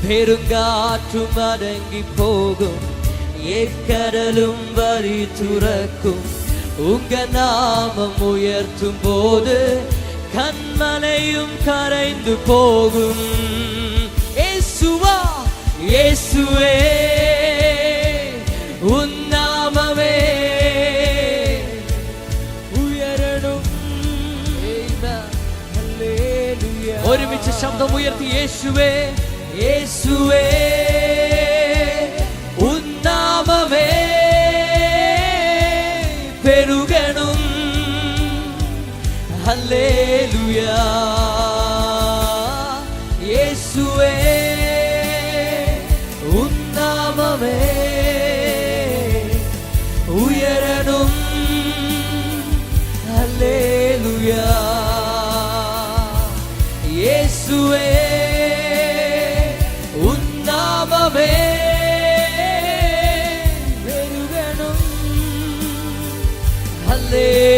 பெருங்காற்றும் அடங்கி போகும், எக்கடலும் வழி துறக்கும். உங்க நாமம் உயர்த்தும் போது கண்மலையும் கரைந்து போகும். இயேசுவா இயேசுவே உன் நாமமே உயரணும். ഒരുമിച്ച് ശബ്ദം ഉയർത്തി യേശുവേ യേശുവേ ഉൻ നാമമേ പെരുകണം. ഹല്ലേലൂയ. യേശുവേ ഉൻ നാമമേ ഉയരണം. ഹല്ലേലൂയ. യേശുവേ ഉൻ നാമമേ പെരുകണം. ഹല്ലേലൂയ.